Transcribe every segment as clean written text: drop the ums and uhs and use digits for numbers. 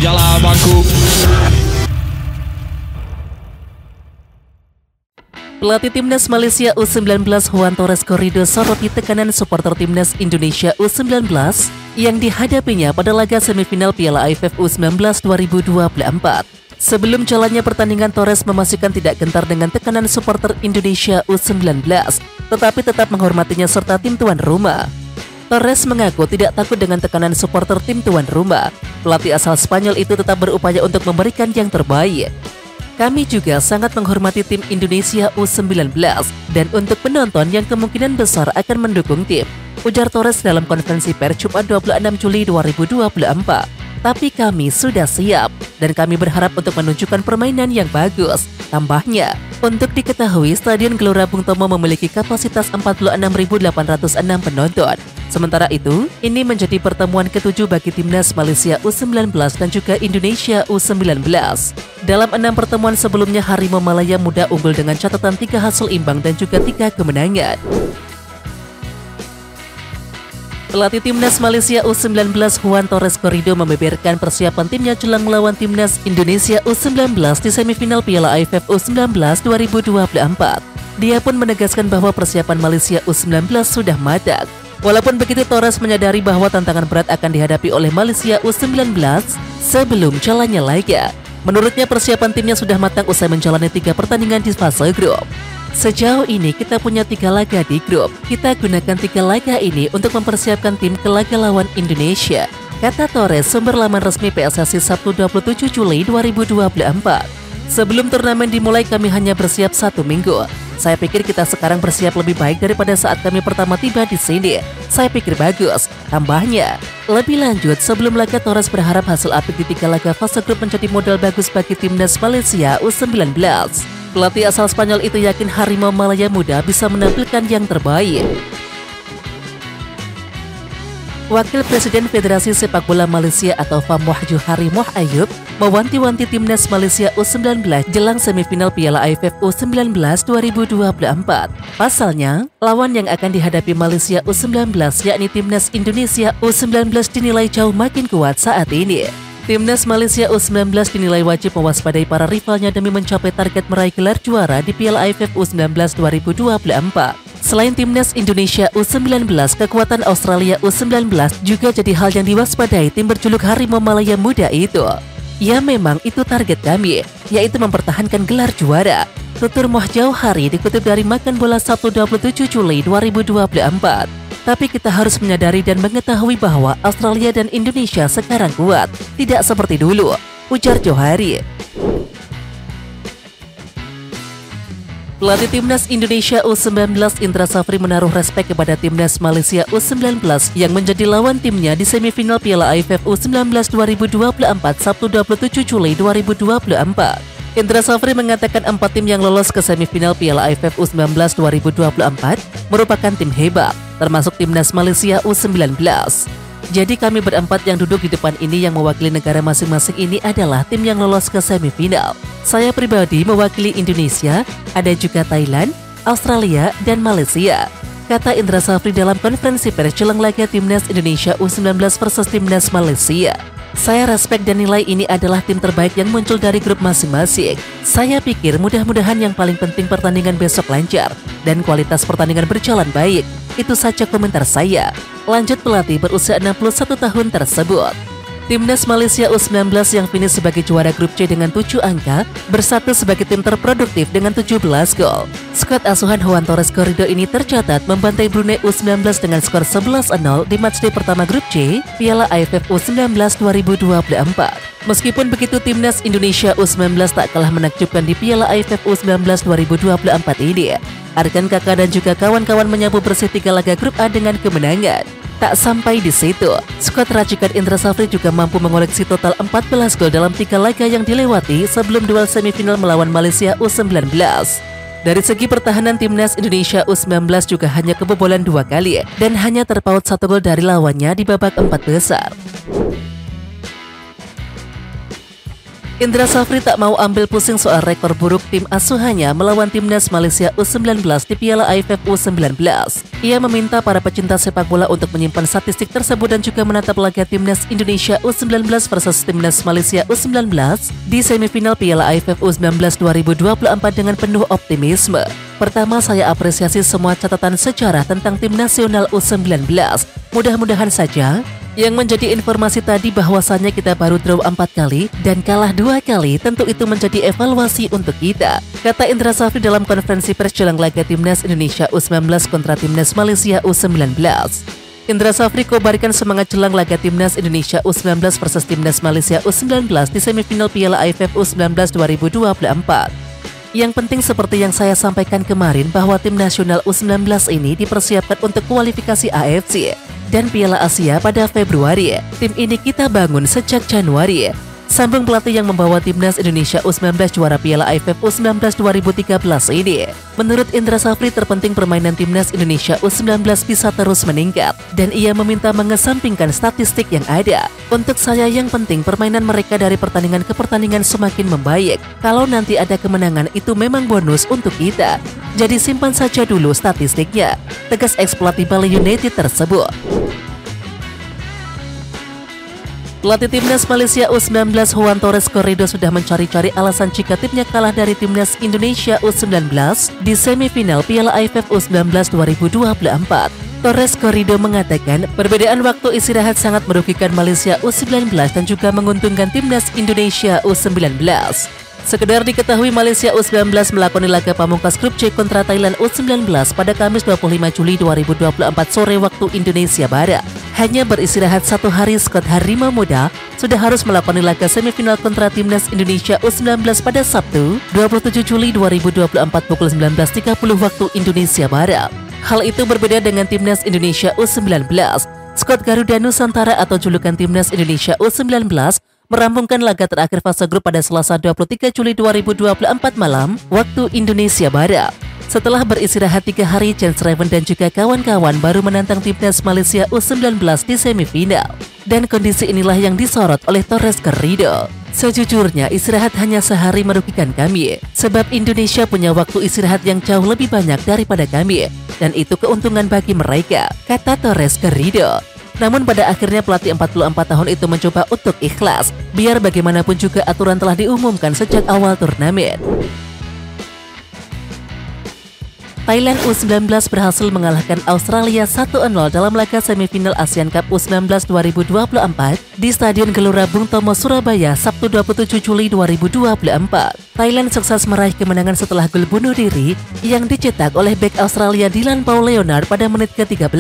Jala Bangku. Pelatih Timnas Malaysia U19 Juan Torres Corrido soroti tekanan supporter Timnas Indonesia U19 yang dihadapinya pada laga semifinal Piala AFF U19 2024. Sebelum jalannya pertandingan, Torres memastikan tidak gentar dengan tekanan supporter Indonesia U19, tetapi tetap menghormatinya serta tim tuan rumah. Torres mengaku tidak takut dengan tekanan supporter tim tuan rumah. Pelatih asal Spanyol itu tetap berupaya untuk memberikan yang terbaik. Kami juga sangat menghormati tim Indonesia U19 dan untuk penonton yang kemungkinan besar akan mendukung tim, ujar Torres dalam konferensi pers Jumat 26 Juli 2024. Tapi kami sudah siap dan kami berharap untuk menunjukkan permainan yang bagus. Tambahnya, untuk diketahui Stadion Gelora Bung Tomo memiliki kapasitas 46.806 penonton. Sementara itu, ini menjadi pertemuan ke-7 bagi Timnas Malaysia U19 dan juga Indonesia U19. Dalam 6 pertemuan sebelumnya, Harimau Malaya Muda unggul dengan catatan 3 hasil imbang dan juga 3 kemenangan. Pelatih Timnas Malaysia U19 Juan Torres Corrido membeberkan persiapan timnya jelang melawan Timnas Indonesia U19 di semifinal Piala AFF U19 2024. Dia pun menegaskan bahwa persiapan Malaysia U19 sudah matang. Walaupun begitu, Torres menyadari bahwa tantangan berat akan dihadapi oleh Malaysia U19 sebelum jalannya laga. Menurutnya persiapan timnya sudah matang usai menjalani 3 pertandingan di fase grup. Sejauh ini kita punya 3 laga di grup. Kita gunakan 3 laga ini untuk mempersiapkan tim ke laga lawan Indonesia, kata Torres, sumber laman resmi PSSI Sabtu 27 Juli 2024. Sebelum turnamen dimulai kami hanya bersiap 1 minggu. Saya pikir kita sekarang bersiap lebih baik daripada saat kami pertama tiba di sini. Saya pikir bagus. Tambahnya, lebih lanjut, sebelum laga Torres berharap hasil apik di 3 laga fase grup menjadi modal bagus bagi Timnas Malaysia U19. Pelatih asal Spanyol itu yakin Harimau Malaya Muda bisa menampilkan yang terbaik. Wakil Presiden Federasi Sepak Bola Malaysia atau FAMUH Johari Moh Ayub mewanti-wanti Timnas Malaysia U19 jelang semifinal Piala AFF U19 2024. Pasalnya, lawan yang akan dihadapi Malaysia U19 yakni Timnas Indonesia U19 dinilai jauh makin kuat saat ini. Timnas Malaysia U19 dinilai wajib mewaspadai para rivalnya demi mencapai target meraih gelar juara di Piala AFF U19 2024. Selain Timnas Indonesia U19, kekuatan Australia U19 juga jadi hal yang diwaspadai tim berjuluk Harimau Malaya Muda itu. Ya memang itu target kami, yaitu mempertahankan gelar juara. Tutur Moh Jauhari dikutip dari Makan Bola Sabtu 27 Juli 2024. Tapi kita harus menyadari dan mengetahui bahwa Australia dan Indonesia sekarang kuat, tidak seperti dulu, ujar Johari. Pelatih Timnas Indonesia U19 Indra Safri menaruh respek kepada Timnas Malaysia U19 yang menjadi lawan timnya di semifinal Piala AFF U19 2024 Sabtu 27 Juli 2024. Indra Safri mengatakan 4 tim yang lolos ke semifinal Piala AFF U19 2024 merupakan tim hebat, termasuk Timnas Malaysia U19. Jadi kami berempat yang duduk di depan ini yang mewakili negara masing-masing ini adalah tim yang lolos ke semifinal. Saya pribadi mewakili Indonesia, ada juga Thailand, Australia, dan Malaysia, kata Indra Safri dalam konferensi pers jelang laga Timnas Indonesia U19 versus Timnas Malaysia. Saya respek dan nilai ini adalah tim terbaik yang muncul dari grup masing-masing. Saya pikir mudah-mudahan yang paling penting pertandingan besok lancar dan kualitas pertandingan berjalan baik. Itu saja komentar saya, lanjut pelatih berusia 61 tahun tersebut. Timnas Malaysia U19 yang finish sebagai juara grup C dengan 7 angka bersatu sebagai tim terproduktif dengan 17 gol. Skuad asuhan Juan Torres Corrido ini tercatat membantai Brunei U19 dengan skor 11-0 di matchday pertama grup C Piala AFF U19 2024. Meskipun begitu, Timnas Indonesia U19 tak kalah menakjubkan di Piala AFF U19 2024 ini. Arkan Kakak dan juga kawan-kawan menyapu bersih 3 laga grup A dengan kemenangan. Tak sampai di situ, skuad racikan Indra Safri juga mampu mengoleksi total 14 gol dalam 3 laga yang dilewati sebelum duel semifinal melawan Malaysia U19. Dari segi pertahanan, Timnas Indonesia U19 juga hanya kebobolan 2 kali dan hanya terpaut 1 gol dari lawannya di babak 4 besar. Indra Safri tak mau ambil pusing soal rekor buruk tim asuhannya melawan timnas Malaysia U19 di Piala AFF U19. Ia meminta para pecinta sepak bola untuk menyimpan statistik tersebut dan juga menatap laga timnas Indonesia U19 versus timnas Malaysia U19 di semifinal Piala AFF U19 2024 dengan penuh optimisme. Pertama, saya apresiasi semua catatan sejarah tentang tim nasional U19. Mudah-mudahan saja yang menjadi informasi tadi bahwasannya kita baru draw 4 kali dan kalah 2 kali, tentu itu menjadi evaluasi untuk kita, kata Indra Safri dalam konferensi pers jelang laga timnas Indonesia U19 kontra timnas Malaysia U19. Indra Safri kobarkan semangat jelang laga timnas Indonesia U19 versus timnas Malaysia U19 di semifinal Piala AFF U19 2024. Yang penting seperti yang saya sampaikan kemarin bahwa tim nasional U19 ini dipersiapkan untuk kualifikasi AFC dan Piala Asia pada Februari. Tim ini kita bangun sejak Januari. Sambung pelatih yang membawa timnas Indonesia U19 juara Piala AFF U19 2013 ini. Menurut Indra Safri, terpenting permainan timnas Indonesia U19 bisa terus meningkat dan ia meminta mengesampingkan statistik yang ada. Untuk saya yang penting permainan mereka dari pertandingan ke pertandingan semakin membaik. Kalau nanti ada kemenangan itu memang bonus untuk kita. Jadi simpan saja dulu statistiknya, tegas ex-pelatih Bali United tersebut. Pelatih timnas Malaysia U19 Juan Torres Corrido sudah mencari-cari alasan jika timnya kalah dari timnas Indonesia U19 di semifinal Piala AFF U19 2024. Torres Corrido mengatakan perbedaan waktu istirahat sangat merugikan Malaysia U19 dan juga menguntungkan timnas Indonesia U19. Sekedar diketahui, Malaysia U19 melakoni laga pamungkas grup C kontra Thailand U19 pada Kamis 25 Juli 2024 sore waktu Indonesia Barat. Hanya beristirahat 1 hari, skuad Harimau Muda sudah harus melakoni laga semifinal kontra timnas Indonesia U19 pada Sabtu 27 Juli 2024 pukul 19.30 waktu Indonesia Barat. Hal itu berbeda dengan timnas Indonesia U19. Skuad Garuda Nusantara atau julukan timnas Indonesia U19 merampungkan laga terakhir fase grup pada Selasa 23 Juli 2024 malam waktu Indonesia Barat. Setelah beristirahat 3 hari, Chance Raven dan juga kawan-kawan baru menantang timnas Malaysia U19 di semifinal. Dan kondisi inilah yang disorot oleh Torres Corrido. Sejujurnya istirahat hanya sehari merugikan kami, sebab Indonesia punya waktu istirahat yang jauh lebih banyak daripada kami, dan itu keuntungan bagi mereka, kata Torres Corrido. Namun pada akhirnya pelatih 44 tahun itu mencoba untuk ikhlas, biar bagaimanapun juga aturan telah diumumkan sejak awal turnamen. Thailand U19 berhasil mengalahkan Australia 1-0 dalam laga semifinal Asian Cup U19 2024 di Stadion Gelora Bung Tomo, Surabaya, Sabtu 27 Juli 2024. Thailand sukses meraih kemenangan setelah gol bunuh diri yang dicetak oleh bek Australia Dylan Paul Leonard pada menit ke-13.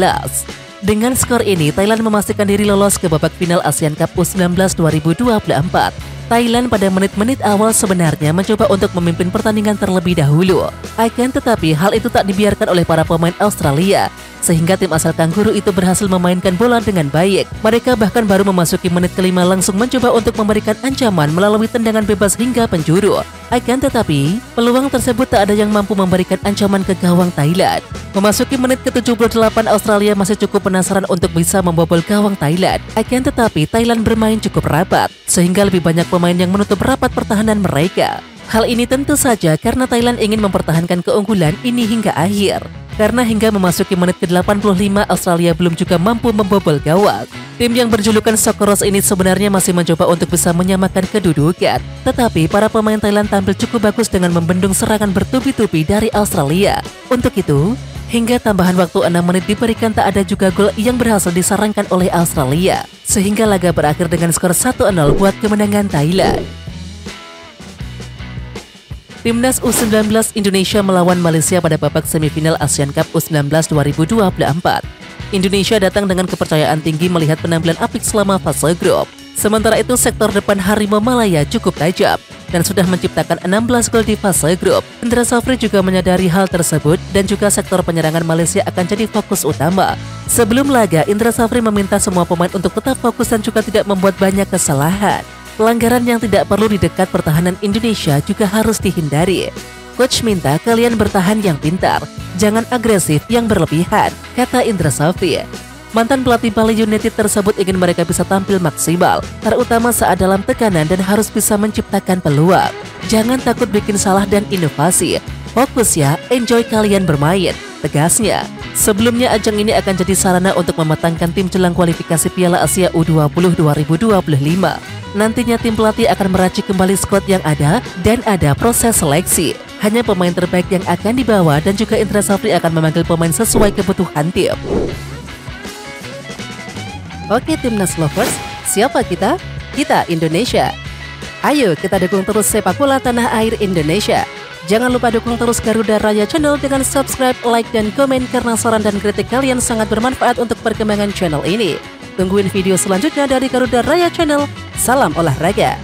Dengan skor ini, Thailand memastikan diri lolos ke babak final Asian Cup U19 2024. Thailand pada menit-menit awal sebenarnya mencoba untuk memimpin pertandingan terlebih dahulu. Akan tetapi hal itu tak dibiarkan oleh para pemain Australia, sehingga tim asal Kanguru itu berhasil memainkan bola dengan baik. Mereka bahkan baru memasuki menit kelima langsung mencoba untuk memberikan ancaman melalui tendangan bebas hingga penjuru. Akan tetapi, peluang tersebut tak ada yang mampu memberikan ancaman ke gawang Thailand. Memasuki menit ke-78, Australia masih cukup penasaran untuk bisa membobol gawang Thailand. Akan tetapi, Thailand bermain cukup rapat, sehingga lebih banyak pemain yang menutup rapat pertahanan mereka. Hal ini tentu saja karena Thailand ingin mempertahankan keunggulan ini hingga akhir. Karena hingga memasuki menit ke-85, Australia belum juga mampu membobol gawang. Tim yang berjulukan Sokoros ini sebenarnya masih mencoba untuk bisa menyamakan kedudukan. Tetapi para pemain Thailand tampil cukup bagus dengan membendung serangan bertubi-tubi dari Australia. Untuk itu, hingga tambahan waktu 6 menit diberikan tak ada juga gol yang berhasil disarankan oleh Australia. Sehingga laga berakhir dengan skor 1-0 buat kemenangan Thailand. Timnas U19 Indonesia melawan Malaysia pada babak semifinal Asian Cup U19 2024. Indonesia datang dengan kepercayaan tinggi melihat penampilan apik selama fase grup. Sementara itu sektor depan Harimau Malaya cukup tajam dan sudah menciptakan 16 gol di fase grup. Indra Safri juga menyadari hal tersebut dan juga sektor penyerangan Malaysia akan jadi fokus utama. Sebelum laga, Indra Safri meminta semua pemain untuk tetap fokus dan juga tidak membuat banyak kesalahan. Pelanggaran yang tidak perlu di dekat pertahanan Indonesia juga harus dihindari. Coach minta kalian bertahan yang pintar, jangan agresif yang berlebihan, kata Indra Safri. Mantan pelatih Bali United tersebut ingin mereka bisa tampil maksimal, terutama saat dalam tekanan dan harus bisa menciptakan peluang. Jangan takut bikin salah dan inovasi. Fokus ya, enjoy kalian bermain, tegasnya. Sebelumnya ajang ini akan jadi sarana untuk mematangkan tim jelang kualifikasi Piala Asia U20 2025. Nantinya tim pelatih akan meracik kembali skuad yang ada dan ada proses seleksi. Hanya pemain terbaik yang akan dibawa dan juga Indra Safri akan memanggil pemain sesuai kebutuhan tim. Oke Timnas Lovers, siapa kita? Kita Indonesia. Ayo kita dukung terus sepak bola tanah air Indonesia. Jangan lupa dukung terus Garuda Raya Channel dengan subscribe, like, dan komen karena saran dan kritik kalian sangat bermanfaat untuk perkembangan channel ini. Tungguin video selanjutnya dari Garuda Raya Channel. Salam olahraga.